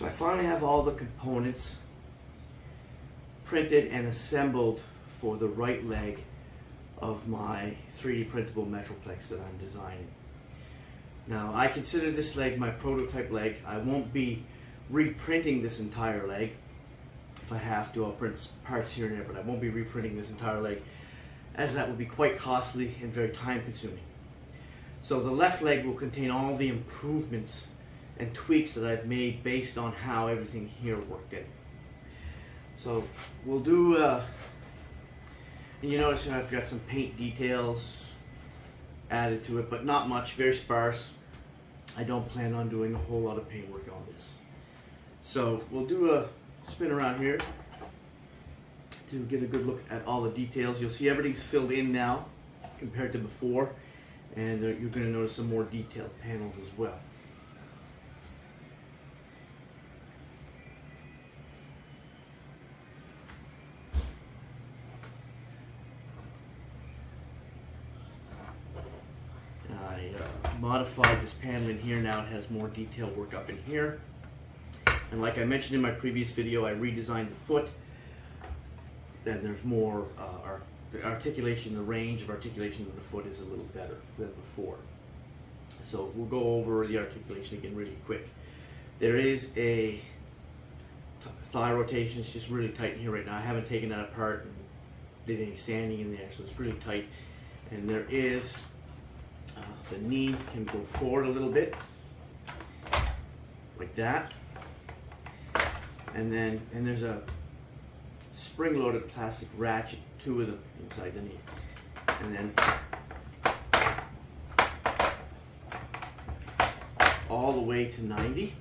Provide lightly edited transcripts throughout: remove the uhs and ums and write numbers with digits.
So I finally have all the components printed and assembled for the right leg of my 3D printable Metroplex that I'm designing. Now I consider this leg my prototype leg. I won't be reprinting this entire leg. If I have to, I'll print parts here and there, but I won't be reprinting this entire leg, as that would be quite costly and very time consuming. So the left leg will contain all the improvements and tweaks that I've made based on how everything here worked out. So we'll do, and you notice I've got some paint details added to it, but not much, very sparse. I don't plan on doing a whole lot of paint work on this. So we'll do a spin around here to get a good look at all the details. You'll see everything's filled in now compared to before, and you're going to notice some more detailed panels as well. I modified this panel in here. Now it has more detail work up in here. And like I mentioned in my previous video, I redesigned the foot. Then there's more the articulation, the range of articulation of the foot is a little better than before. So we'll go over the articulation again really quick. There is a thigh rotation. It's just really tight in here right now. I haven't taken that apart and did any sanding in there, so it's really tight. And there is the knee can go forward a little bit, like that. And there's a spring-loaded plastic ratchet, two of them inside the knee. And then all the way to 90,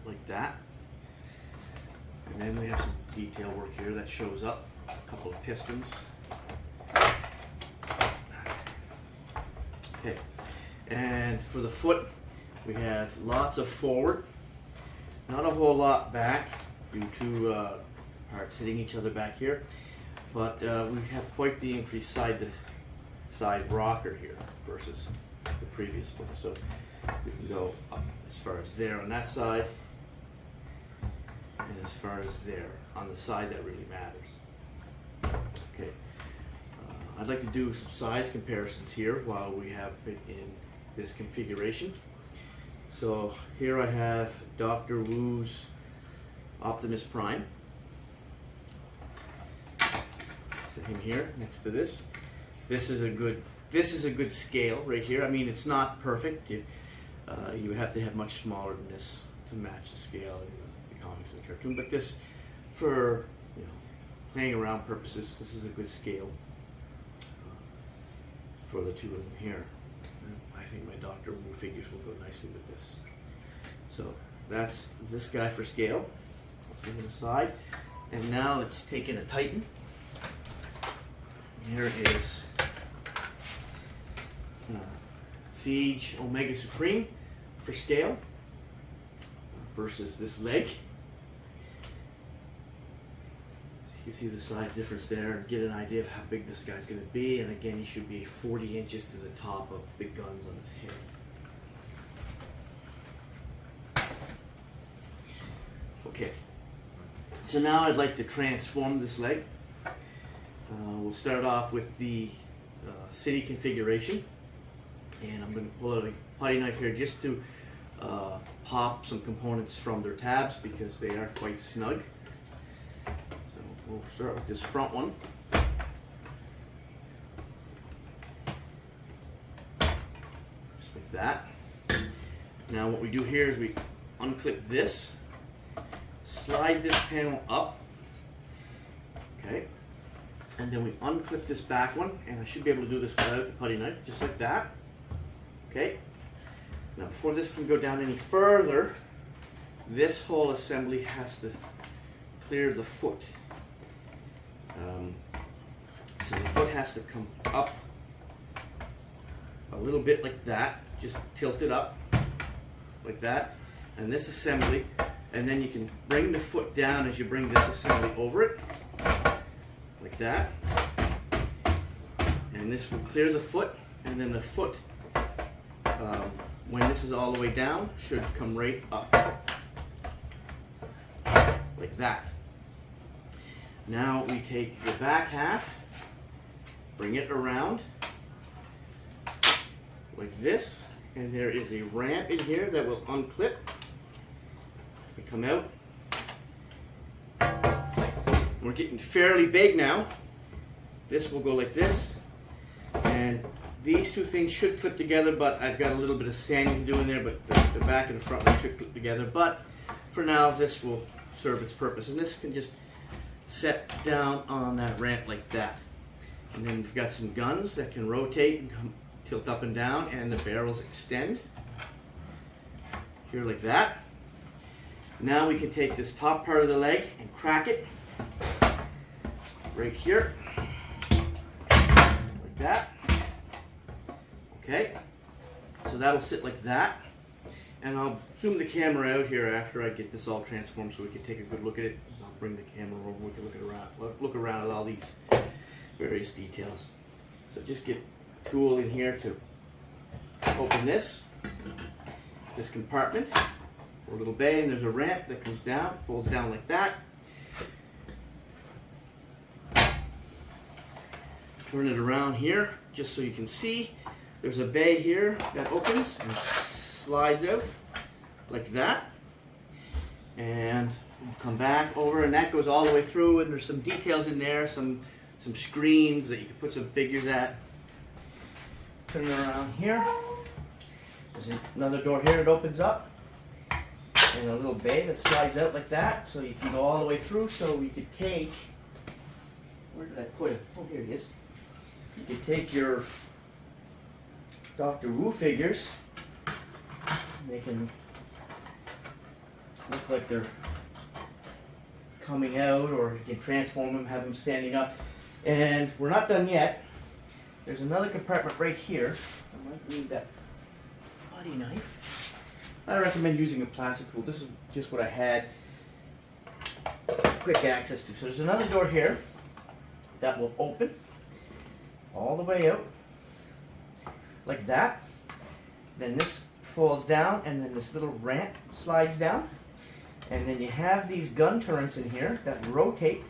like that. And then we have some detail work here that shows up, a couple of pistons. Okay, and for the foot, we have lots of forward, not a whole lot back due to parts hitting each other back here, but we have quite the increased side rocker here versus the previous foot. So we can go up as far as there on that side, and as far as there on the side that really matters. Okay. I'd like to do some size comparisons here while we have it in this configuration. So here I have Dr. Wu's Optimus Prime. Set him here next to this. This is a good scale right here. I mean, it's not perfect. You would have to have much smaller than this to match the scale in the comics and the cartoon. But this, for playing around purposes, this is a good scale for the two of them here. I think my Dr. Wu figures will go nicely with this. So that's this guy for scale. I'll set him aside. And now let's take in a Titan. Here is Siege Omega Supreme for scale versus this leg. You can see the size difference there and get an idea of how big this guy's going to be. And again, he should be 40 inches to the top of the guns on his head. Okay, so now I'd like to transform this leg. We'll start off with the city configuration. And I'm going to pull out a putty knife here just to pop some components from their tabs because they are quite snug. We'll start with this front one. Just like that. Now what we do here is we unclip this, slide this panel up, okay, and then we unclip this back one, and I should be able to do this without the putty knife, just like that. Okay. Now before this can go down any further, this whole assembly has to clear the foot. So the foot has to come up a little bit like that, just tilt it up like that, and this assembly, and then you can bring the foot down as you bring this assembly over it, like that, and this will clear the foot, and then the foot, when this is all the way down, should come right up. like that. Now we take the back half, bring it around like this, and there is a ramp in here that will unclip. We come out. We're getting fairly big now. This will go like this, and these two things should clip together, but I've got a little bit of sanding to do in there, but the back and the front one should clip together. But for now, this will serve its purpose, and this can just set down on that ramp like that. And then we've got some guns that can rotate and tilt up and down, and the barrels extend here like that. Now we can take this top part of the leg and crack it right here like that. Okay, so that'll sit like that, and I'll zoom the camera out here after I get this all transformed so we can take a good look at it. I'll bring the camera over, we can look around at all these various details. So just get a tool in here to open this compartment, a little bay, and there's a ramp that comes down, folds down like that. Turn it around here just so you can see. There's a bay here that opens and slides out like that, and come back over, and that goes all the way through, and there's some details in there, some screens that you can put some figures at. Turn it around here. There's another door here that opens up, and a little bay that slides out like that, so you can go all the way through. So you could take, where did I put it? Oh, here it is. You could take your Dr. Wu figures. They can look like they're coming out, or you can transform them, have them standing up. And we're not done yet. There's another compartment right here. I might need that putty knife. I recommend using a plastic tool. This is just what I had quick access to. So there's another door here that will open all the way out like that. Then this folds down, and then this little ramp slides down, and then you have these gun turrets in here that rotate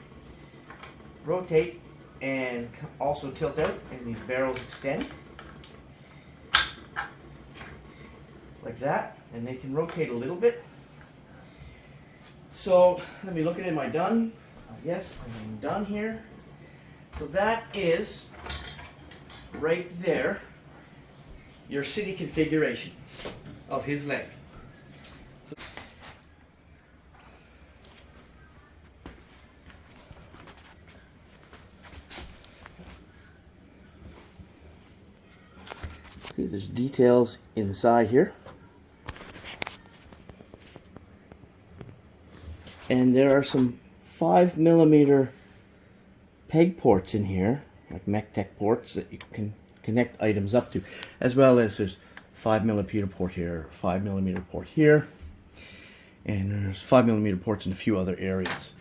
and also tilt out, and these barrels extend like that, and they can rotate a little bit. So let me look at it. Am I done? Yes, I'm done here. So that is right there your city configuration of his leg. See, there's details inside here, and there are some 5mm peg ports in here, like MechTech ports that you can connect items up to, as well as there's 5mm port here, 5mm port here, and there's 5mm ports in a few other areas.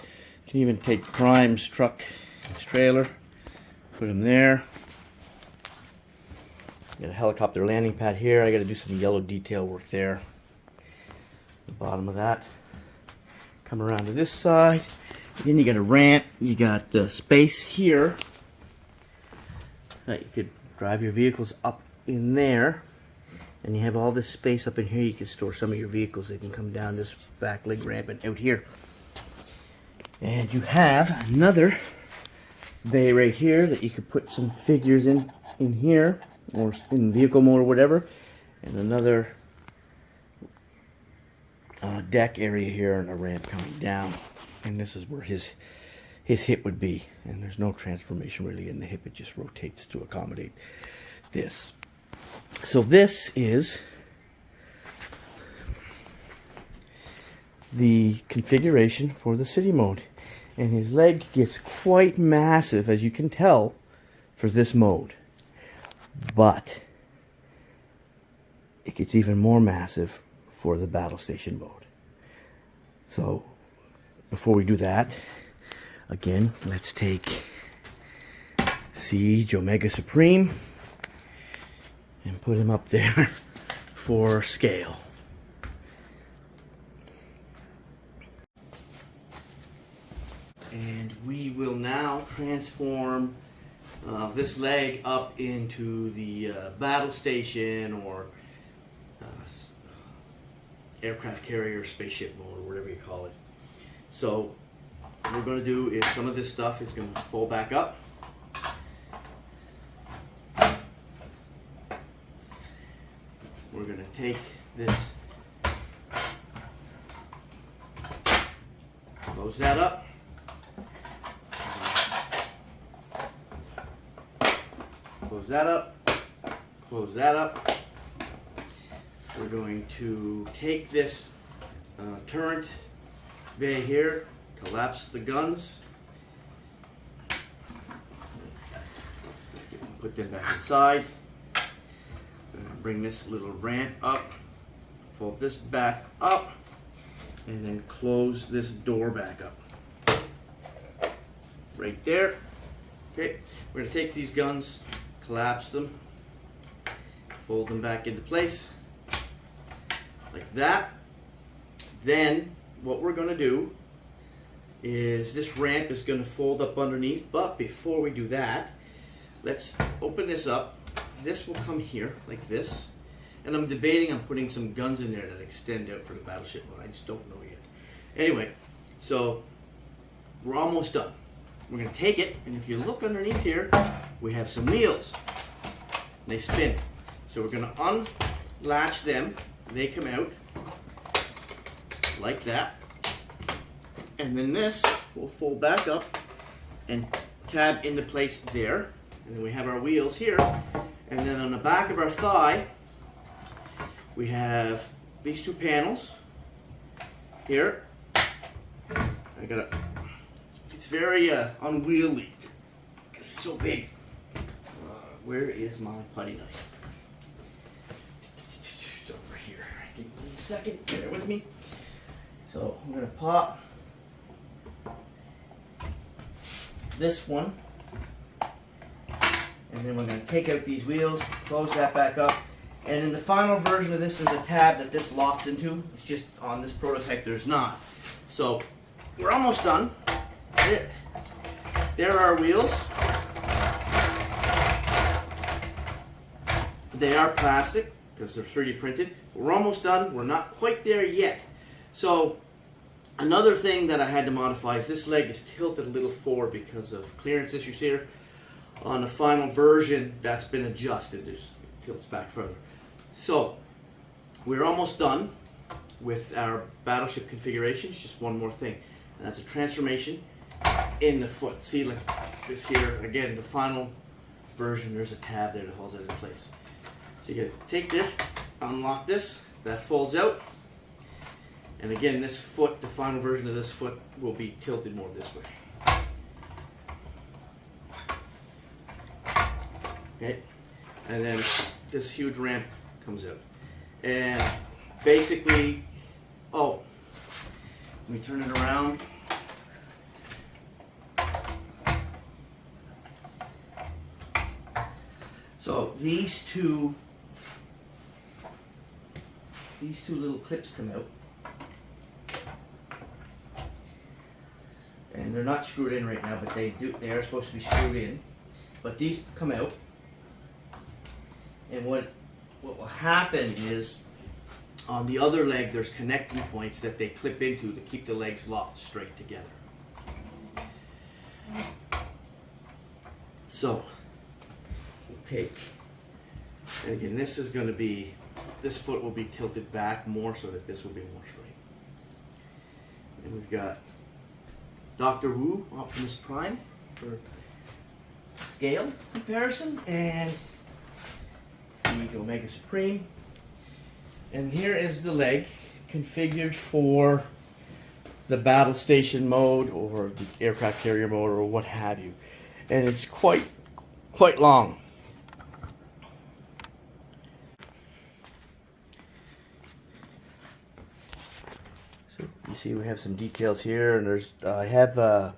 You can even take Prime's truck and trailer, put them there. Got a helicopter landing pad here. I got to do some yellow detail work there. The bottom of that. Come around to this side. Then you got a ramp. You got space here that you could drive your vehicles up in there. And you have all this space up in here. You can store some of your vehicles. They can come down this back leg ramp and out here. And you have another bay right here that you could put some figures in here, or in vehicle mode or whatever, and another deck area here, and a ramp coming down, and this is where his hip would be, and there's no transformation really in the hip. It just rotates to accommodate this. So this is the configuration for the city mode, and his leg gets quite massive, as you can tell, for this mode. But it gets even more massive for the battle station mode. So before we do that, again, let's take Siege Omega Supreme and put him up there for scale. And we will now transform this leg up into the battle station or aircraft carrier, spaceship mode, or whatever you call it. So what we're going to do is some of this stuff is going to fold back up. We're going to take this, close that up. Close that up. Close that up. We're going to take this turret bay here, collapse the guns, put them back inside. Bring this little ramp up, fold this back up, and then close this door back up. Right there. Okay, we're going to take these guns, collapse them, fold them back into place, like that. Then what we're going to do is this ramp is going to fold up underneath, but before we do that, let's open this up. This will come here like this, and I'm debating on putting some guns in there that extend out for the battleship mode. I just don't know yet. Anyway, so we're almost done. We're going to take it, and if you look underneath here, we have some wheels. They spin. So we're going to unlatch them. They come out like that, and then this will fold back up and tab into place there, and then we have our wheels here. And then on the back of our thigh, we have these two panels here. It's very unwieldy because it's so big. Where is my putty knife? It's over here. Give me a second, bear with me. So I'm going to pop this one. And then we're going to take out these wheels, close that back up. And in the final version of this, there's a tab that this locks into. It's just on this prototype, there's not. So we're almost done. There are our wheels. They are plastic because they're 3D printed. We're almost done. We're not quite there yet. So another thing that I had to modify is this leg is tilted a little forward because of clearance issues here. On the final version, that's been adjusted. It tilts back further. So we're almost done with our battleship configuration. It's just one more thing, and that's a transformation in the foot. See, like this here, again, the final version, there's a tab there that holds it in place. So you gotta take this, unlock this, that folds out, and again, this foot, the final version of this foot, will be tilted more this way. Okay, and then this huge ramp comes out, and basically, let me turn it around. So these two little clips come out, and they're not screwed in right now, but they are supposed to be screwed in. But these come out. And what will happen is, on the other leg, there's connecting points that they clip into to keep the legs locked straight together. So, we'll take, and again, this foot will be tilted back more so that this will be more straight. And we've got Dr. Wu, Optimus Prime, for scale comparison, and Siege Omega Supreme. And here is the leg configured for the battle station mode or the aircraft carrier mode or what have you. And it's quite long. So you see we have some details here, and I have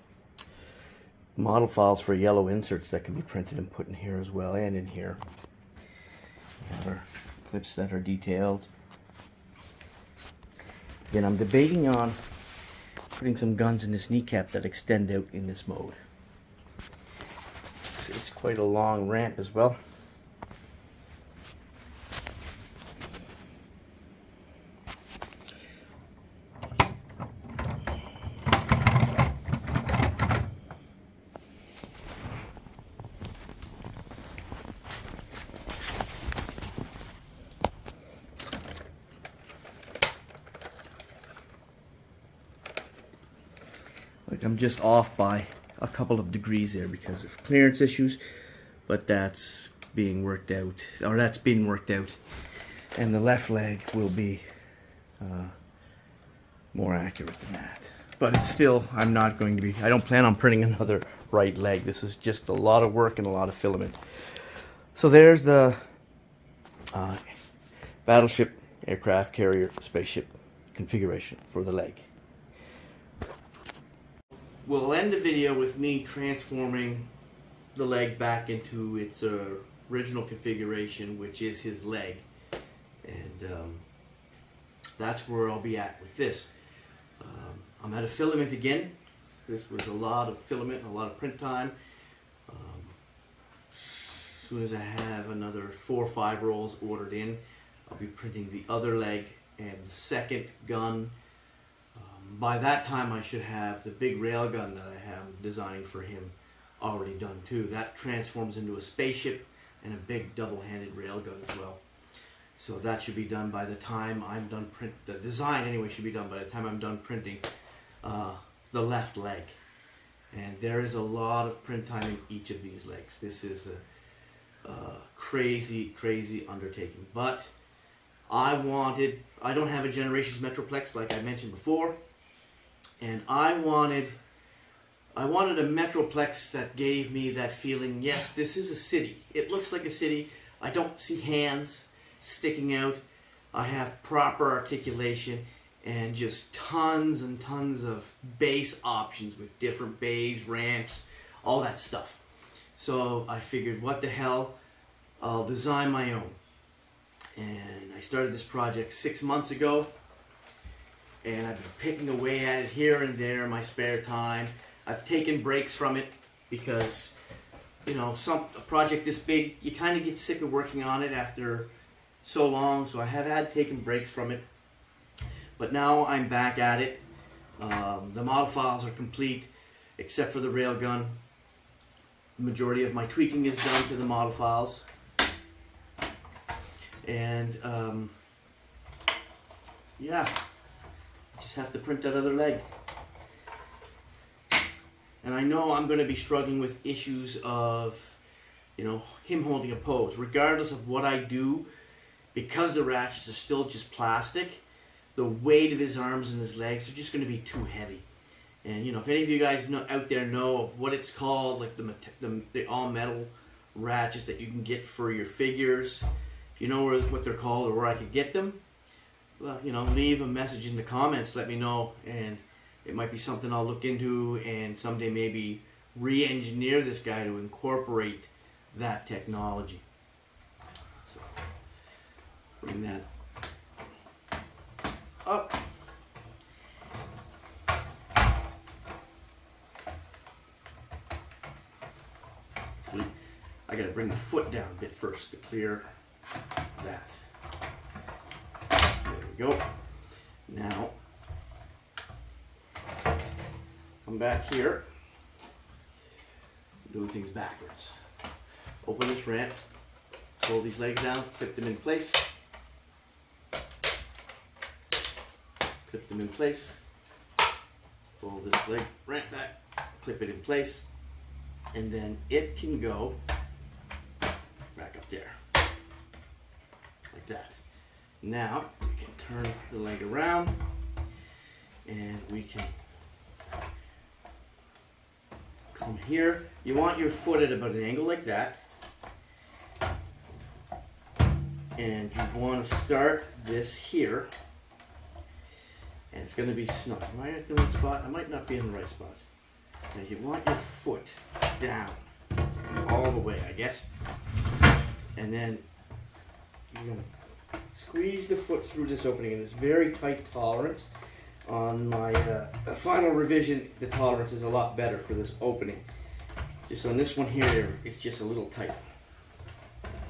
model files for yellow inserts that can be printed and put in here as well, and in here. We have our clips that are detailed. Again, I'm debating on putting some guns in this kneecap that extend out in this mode. It's quite a long ramp as well. Like I'm just off by a couple of degrees there because of clearance issues, but that's being worked out, or that's been worked out, and the left leg will be more accurate than that. But it's still, I'm not going to be, I don't plan on printing another right leg. This is just a lot of work and a lot of filament. So there's the battleship, aircraft carrier, spaceship configuration for the leg. We'll end the video with me transforming the leg back into its original configuration, which is his leg. And that's where I'll be at with this. I'm out of filament again. This was a lot of filament and a lot of print time. As soon as I have another 4 or 5 rolls ordered in, I'll be printing the other leg and the second gun. By that time I should have the big rail gun that I am designing for him already done too. That transforms into a spaceship and a big double-handed rail gun as well. So that should be done by the time I'm done the design anyway should be done by the time I'm done printing the left leg. And there is a lot of print time in each of these legs. This is a crazy undertaking. But I don't have a Generations Metroplex like I mentioned before. And I wanted a Metroplex that gave me that feeling, yes, this is a city. It looks like a city. I don't see hands sticking out. I have proper articulation and just tons and tons of base options with different bays, ramps, all that stuff. So I figured, what the hell, I'll design my own. And I started this project 6 months ago. And I've been picking away at it here and there in my spare time. I've taken breaks from it because, you know, a project this big, you kind of get sick of working on it after so long. So I have had taken breaks from it. But now I'm back at it. The model files are complete except for the railgun. The majority of my tweaking is done to the model files. And yeah. Just have to print that other leg. And I know I'm going to be struggling with issues of, you know, him holding a pose. Regardless of what I do, because the ratchets are still just plastic, the weight of his arms and his legs are just going to be too heavy. And, you know, if any of you guys out there know of what it's called, like the all-metal ratchets that you can get for your figures, if you know what they're called or where I could get them, well, you know, leave a message in the comments, let me know, and it might be something I'll look into and someday maybe re-engineer this guy to incorporate that technology. So, bring that up. Actually, I gotta bring the foot down a bit first to clear that. Go. Now, come back here. I'm doing things backwards. Open this ramp, pull these legs down, clip them in place. Clip them in place. Fold this leg ramp back, clip it in place, and then it can go back up there, like that. Now, we can turn the leg around and we can come here. You want your foot at about an angle like that. And you want to start this here. And it's going to be snug. Am I at the right spot? I might not be in the right spot. Now you want your foot down all the way, I guess. And then you're going to squeeze the foot through this opening in this very tight tolerance. on my final revision, the tolerance is a lot better for this opening. Just on this one here, it's just a little tight.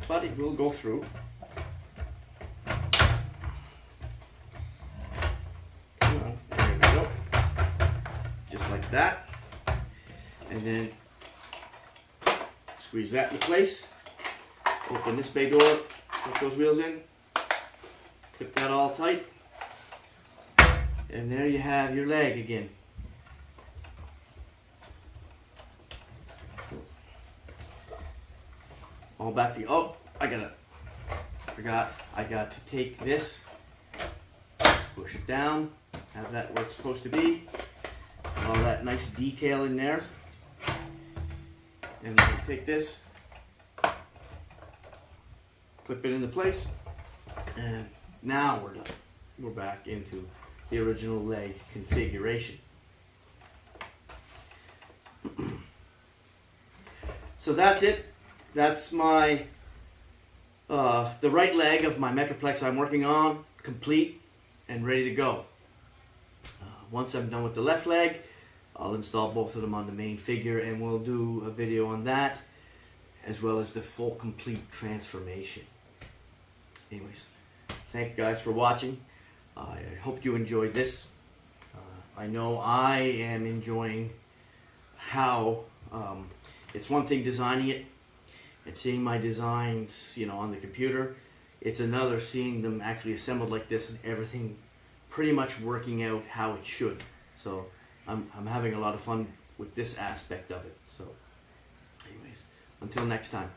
But it will go through. Come on, there we go. Just like that. And then squeeze that in place. Open this bay door, put those wheels in, clip that all tight. And there you have your leg again. All back to, oh, I got to take this, push it down, have that where it's supposed to be, all that nice detail in there. And then take this, clip it into place, and now we're done. We're back into the original leg configuration. So that's it. That's my the right leg of my Metroplex I'm working on, complete and ready to go. Once I'm done with the left leg, I'll install both of them on the main figure, and we'll do a video on that, as well as the full complete transformation. Anyways, thanks guys for watching. I hope you enjoyed this. I know I am enjoying how it's one thing designing it and seeing my designs, you know, on the computer. It's another seeing them actually assembled like this and everything pretty much working out how it should. So I'm having a lot of fun with this aspect of it. So anyways, until next time.